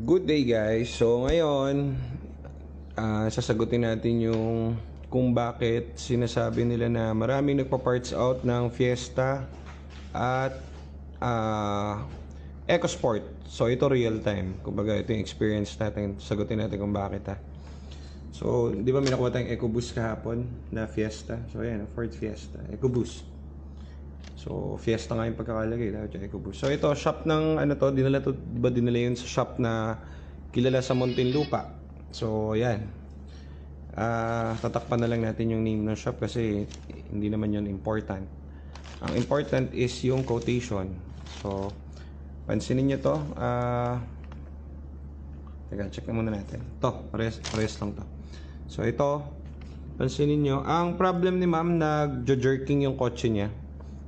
Good day guys. So ngayon, sasagutin natin yung kung bakit sinasabi nila na maraming nagpa-parts out ng Fiesta at EcoSport. So ito real time. Kumbaga ito yung experience natin. Sagutin natin kung bakit So, di ba may nakuha tayong EcoBoost kahapon na Fiesta? So ayan, Ford Fiesta, EcoBoost. So, Fiesta nga yung pagkakalagay, dapat yung EcoBoost. So, ito, shop ng, dinala to, diba dinala yun sa shop na kilala sa Muntinlupa. So, yan. Tatakpan na lang natin yung name ng shop kasi hindi naman yun important. Ang important is yung quotation. So, pansinin nyo to. Teka, check na muna natin. To, pares lang to. So, ito, pansinin nyo. Ang problem ni ma'am, nag-jerking yung kotse niya.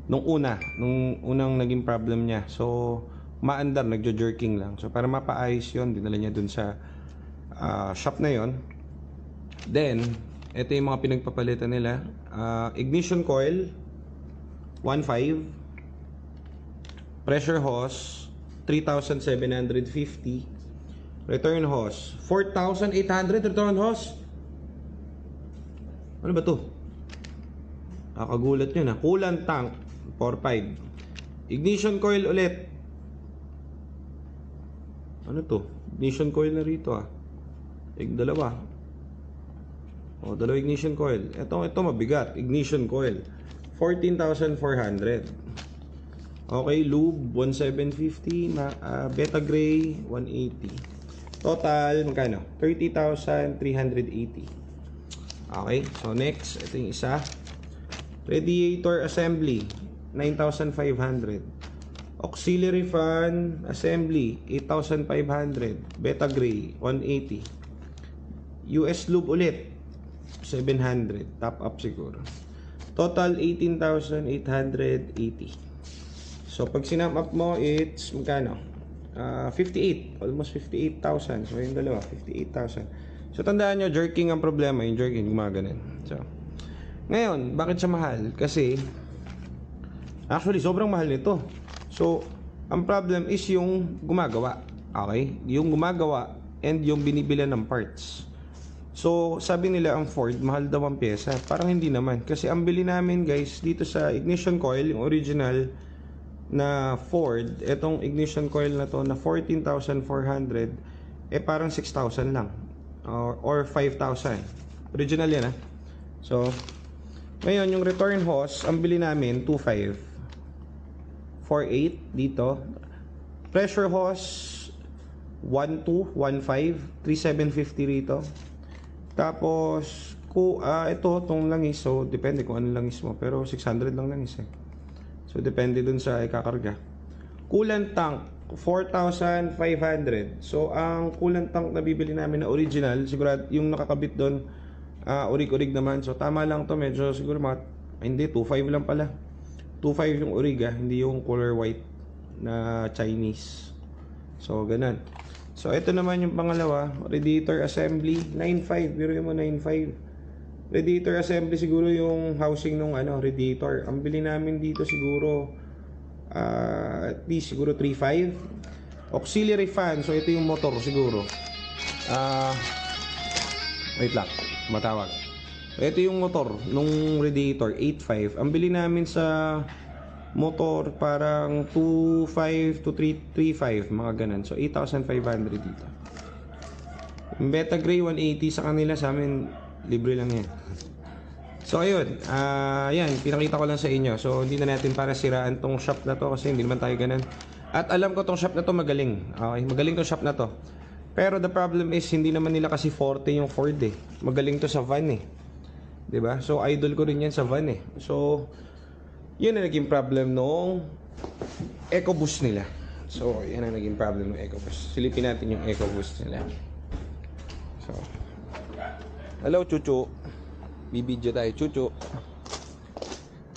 Nung unang naging problem niya. So, maandar, nagjo-jerking lang. So, para mapaayos yun, dinala niya dun sa shop na yon. Then, ito yung mga pinagpapalitan nila. Ignition coil, 1.5. Pressure hose, 3,750. Return hose, 4,800 return hose. Ano ba to? Nakagulat nyo na. Coolant tank, 4.5. Ignition coil ulit. Ano to? Ignition coil na rito dalawa. Dalawa ignition coil. Ito mabigat. Ignition coil. 14,400. Okay, lube, 1,750. Beta gray, 180. Total, magkano? 30,380. Okay, so next, ito yung isa. Radiator assembly, 9,500. Auxiliary fan assembly, 8,500. Beta gray, 180. US lube ulit, 700. Top up siguro. Total, 18,880. So, pag sinum up mo, it's magkano? 58. Almost 58,000. So, yung dalawa, 58,000. So, tandaan nyo, jerking ang problema. Yung jerking, gumaganon. So, ngayon, bakit siya mahal? Kasi, actually, sobrang mahal nito. So, ang problem is yung gumagawa. Okay? Yung gumagawa and yung binibilan ng parts. So, sabi nila ang Ford, mahal daw ang pyesa. Parang hindi naman. Kasi ang bili namin, guys, dito sa ignition coil, yung original na Ford, etong ignition coil na to na 14,400, parang 6,000 lang. Or 5,000. Original yan So, ngayon, yung return hose, ang bili namin, 2.5. 4.8 dito. Pressure hose, 1.2, 1.5. 3,750 rito. Tapos, itong langis. So, depende kung anong langis mo. Pero, 600 lang langis So, depende dun sa ikakarga. Coolant tank, 4,500. So, ang coolant tank na bibili namin na original, sigurado yung nakakabit doon, urig-urig naman. So, tama lang to. Medyo siguro hindi, 2.5 lang pala. 2.5 yung urig hindi yung color white na Chinese. So, ganun. So, ito naman yung pangalawa. Radiator assembly, 9.5. Biro mo 9.5. Radiator assembly siguro yung housing ng radiator. Ang bili namin dito siguro at least siguro 3.5. Auxiliary fan. So, ito yung motor siguro. Wait lang. Matawag. Ito yung motor nung radiator, 8.5. Ang bili namin sa motor parang 2.5 to 3.5, mga ganun. So 8,500 dito. Yung Beta Gray 180 sa kanila, sa amin libre lang yan. So ayun, yan, pinakita ko lang sa inyo. So hindi na natin para siraan tong shop na to kasi hindi naman tayo ganun. At alam ko tong shop na to magaling. Okay, magaling tong shop na to. Pero the problem is, hindi naman nila kasi forte yung Ford Magaling to sa van 'di ba? So idol ko rin 'yan sa van So yun ang naging problem nung EcoBoost nila. So yan ang naging problem ng EcoBoost. Silipin natin yung EcoBoost nila. So, hello Chuchu. Bibidyo tayo Chuchu.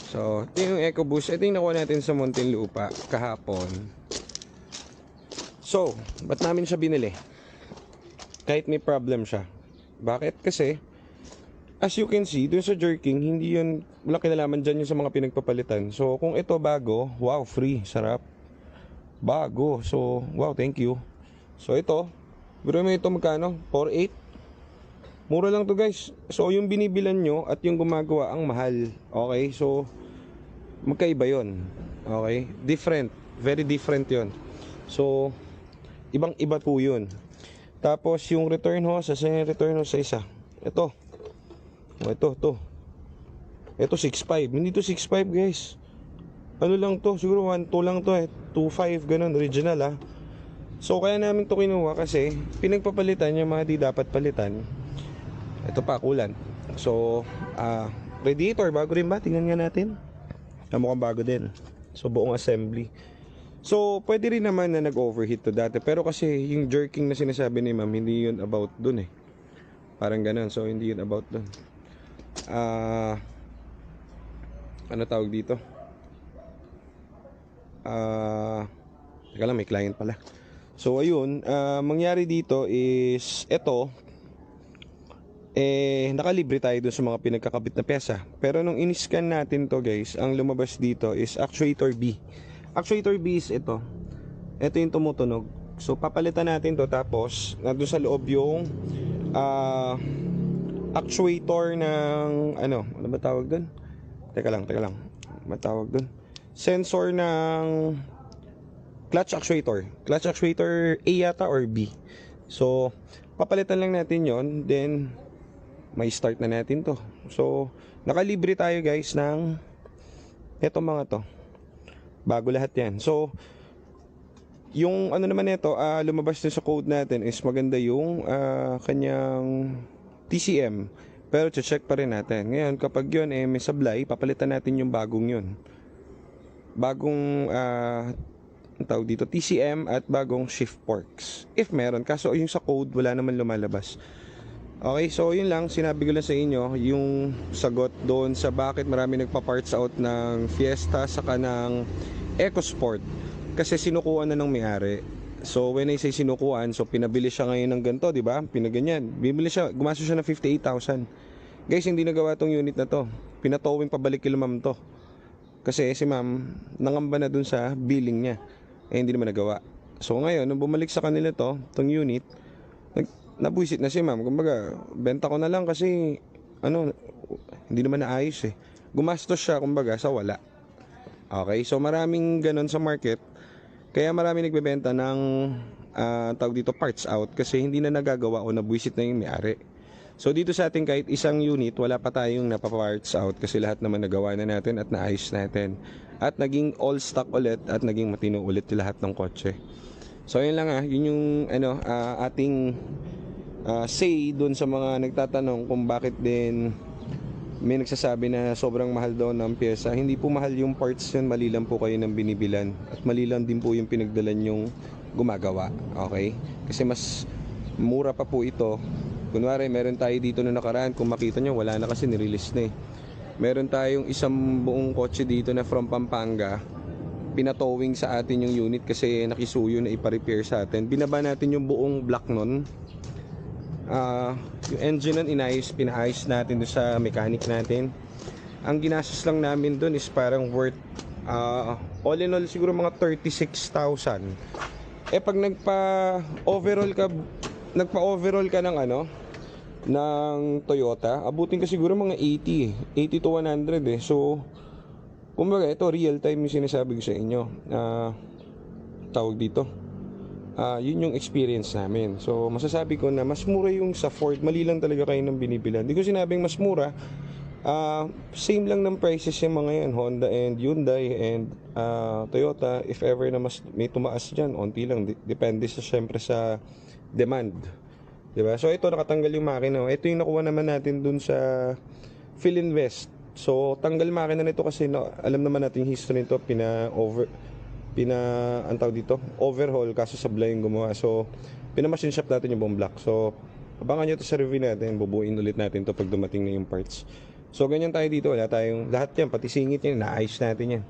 So ito yung EcoBoost. Ito yung nakuha natin sa Muntinlupa kahapon. So, ba't namin siya binili? Kahit may problem siya. Bakit? Kasi as you can see, dun sa jerking, hindi yun, wala kinalaman dyan yung sa mga pinagpapalitan. So, kung ito bago, wow, free, sarap. Bago. So, wow, thank you. So, ito, Pero may ito magkano? 4.8? Mura lang to guys. So yung binibilan nyo at yung gumagawa ang mahal. Okay, so magkaiba yon. Okay, different, very different yon. So ibang iba po yun. Tapos yung return hose, saan yung return hose sa isa? Ito. Ito 6.5. Hindi to 6.5 guys. Ano lang to? Siguro 1.2 lang to 2.5 ganun, original So kaya namin to kinuha kasi pinagpapalitan yung mga di dapat palitan. Ito pa, kulan. So radiator, bago rin ba? Tingnan nga natin. Mukhang bago din. So buong assembly. So pwede rin naman na nag-overheat to dati. Pero kasi yung jerking na sinasabi ni ma'am, hindi yun about dun Parang ganun. So hindi yun about dun. Ano tawag dito? Teka lang, may client pala. So ayun, mangyari dito is ito, nakalibre tayo dun sa mga pinagkakabit na pyesa. Pero nung in-scan natin to guys, ang lumabas dito is actuator B. Actuator B is ito yung tumutunog. So papalitan natin to, tapos nandun sa loob yung actuator ng ano ba tawag dun? Teka lang matawag dun, sensor ng clutch actuator A yata or B. So papalitan lang natin yon, then may start na natin to. So nakalibre tayo guys ng eto mga to, bago lahat yan. So yung ano naman nito, lumabas din sa code natin is maganda yung kanyang TCM, pero check pa rin natin. Ngayon kapag yun may sablay, papalitan natin yung bagong yun, bagong tawag dito TCM at bagong shift forks if meron. Kaso yung sa code wala naman lumalabas. Okay, so yun lang, sinabi ko lang sa inyo yung sagot doon sa bakit marami nagpa-parts out ng Fiesta saka ng EcoSport, kasi sinukuan na ng may-ari. So when I say sinukuan, so pinabili siya ngayon ng ganito, di ba? Pinaganyan. Bibili siya, gumastos siya ng 58,000. Guys, hindi nagawa tong unit na to. Pinatowing pabalik kila ma'am to. Kasi si ma'am nangamba na dun sa billing niya. Hindi naman nagawa. So ngayon, nung bumalik sa kanila tong unit, nabuisit na si ma'am. Kumbaga, benta ko na lang kasi hindi naman naayos Gumastos siya kumbaga sa wala. Okay, so maraming ganun sa market. Kaya marami nagbebenta ng tawag dito parts out kasi hindi na nagagawa o nabuisit na yung may-ari. So dito sa ating kahit isang unit, wala pa tayong napaparts out kasi lahat naman nagawa na natin at naayos natin. At naging all stock ulit at naging matino ulit lahat ng kotse. So yun lang yun yung ating say doon sa mga nagtatanong kung bakit din may nagsasabi na sobrang mahal daw ng pyesa. Hindi po mahal yung parts yun, mali lang po kayo ng binibilan. At mali lang din po yung pinagdalan yung gumagawa. Okay? Kasi mas mura pa po ito. Kunwari, meron tayo dito na nakaraan. Kung makita nyo, wala na kasi nirelease na Meron tayong isang buong kotse dito na from Pampanga. Pinatowing sa atin yung unit kasi nakisuyo na ipa-repair sa atin. Binaba natin yung buong block nun. Yung engine nun pinaayos natin doon sa mechanic natin. Ang ginastos lang namin doon is parang worth all in all siguro mga 36,000. Pag nagpa-overall ka ng ng Toyota, abutin ka siguro mga 80 to 100 So kumbaga ito real time yung sinasabi ko sa inyo. Tawag dito, yun yung experience namin. So masasabi ko na mas mura yung sa Ford. Mali lang talaga kayo ng binibilan. Hindi ko sinabing mas mura. Same lang ng prices yung mga yan, Honda and Hyundai and Toyota. If ever na mas may tumaas dyan, onti lang, depende syempre sa demand, diba? So ito nakatanggal yung makina. Ito yung nakuha naman natin dun sa Philinvest. So tanggal makina nito kasi alam naman natin yung history nito, antaw dito, overhaul kaso sablay yung gumawa. So pinamachine shop natin yung buong block. So abangan nyo ito sa review natin, bubuin ulit natin to pag dumating na yung parts. So ganyan tayo dito, wala tayong lahat yan, pati singit yan, naayos natin yan.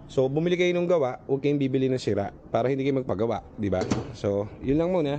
So bumili kayo ng gawa, huwag kayong bibili ng sira para hindi kayo magpagawa, di ba? So yun lang muna.